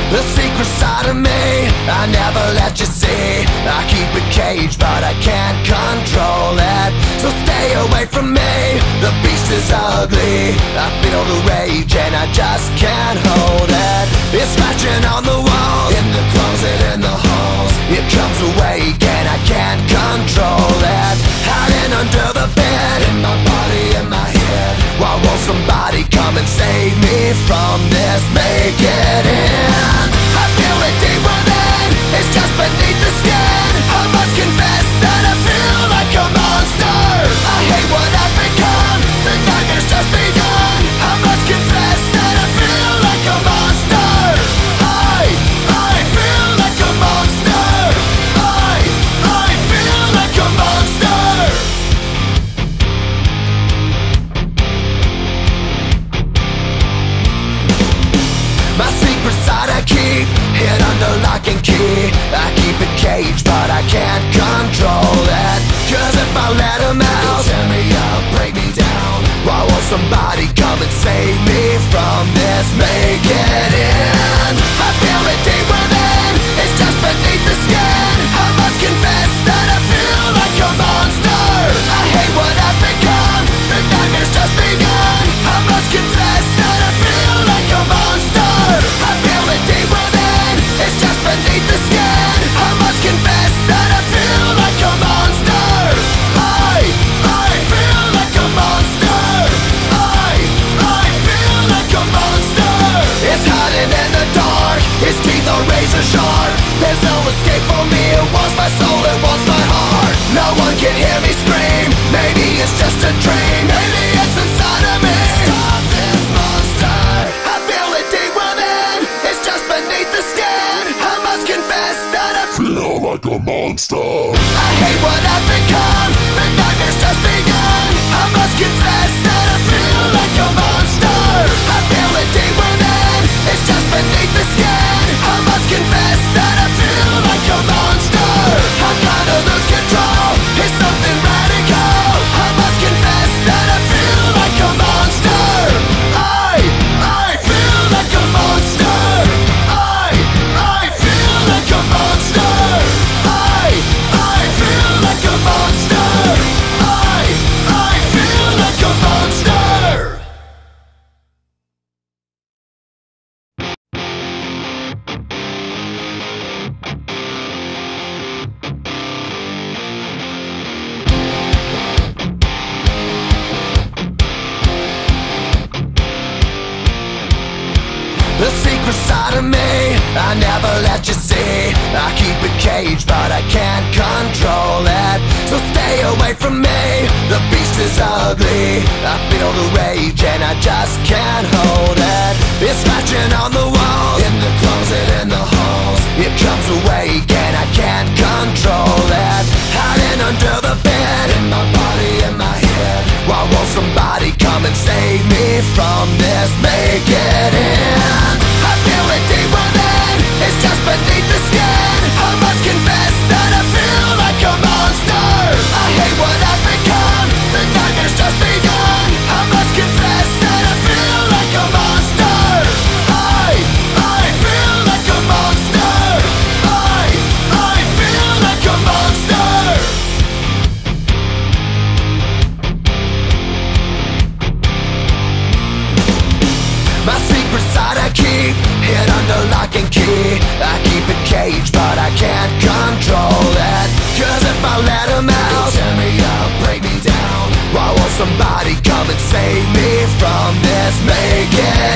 The secret side of me, I never let you see. I keep it caged, but I can't control it. So stay away from me, the beast is ugly. I feel the rage and I just can't hold it. It's scratching on the walls, in the closet, in the halls. It comes awake and I can't control it. Hiding under the bed, in my body, in my head. Why won't somebody come and save me from this? Make it end. I feel it deep within, it's just beneath the skin. I must confess that I feel like a monster. I hate what I've become, the nightmare's just begun. I must confess that I feel like a monster. I feel like a monster. I feel like a monster. My secret side I keep hid under lock and key. I keep it caged, but I can't control it. Cause if I let him out, he'll tear me up, break me down. Why won't somebody come and save me from this? Make it end. I feel it deep within, it's just beneath the skin. I must confess that I feel like a monster. I hate what I've become, the nightmare's just begun. I must confess that I feel like a monster. I feel it deep within, it's just beneath the skin. I must confess that I feel like a monster. I feel like a monster. I feel like a monster. It's hiding in the dark, its teeth are razor sharp. There's no escape for me, it wants my soul, it wants my heart. No one can hear me scream, maybe it's just a dream. Maybe it's inside of me. Stop this monster. I feel it deep within, it's just beneath the skin. I must confess that I feel like a monster. I hate what I've become, the nightmare's just begun. I must confess that I feel like a monster. I feel it deep within, it's just beneath the skin. I must confess that I feel like a monster. I gotta lose control, it's something radical. I must confess that I feel like a monster. I feel like a monster. I feel like a monster. I feel like a monster. I feel like a monster. The secret side of me, I never let you see. I keep it caged, but I can't control it. So stay away from me, the beast is ugly. I feel the rage and I just can't hold it. It's scratching on the walls, in the closet, in the halls. It comes awake and I can't control it. Hiding under the bed, in my body, in my head. Why won't somebody come and save me from this? Make it end. I feel it deep within, it's just beneath the skin. I must confess that I feel like a monster. I hate what I've become, the nightmare's just begun. I must confess that I feel like a monster. I feel like a monster. I feel like a monster. My secret side I keep hid under lock and key. I keep it caged, but I can't control it. Cause if I let him out, he'll tear me up, break me down. Why won't somebody come and save me from this? Make it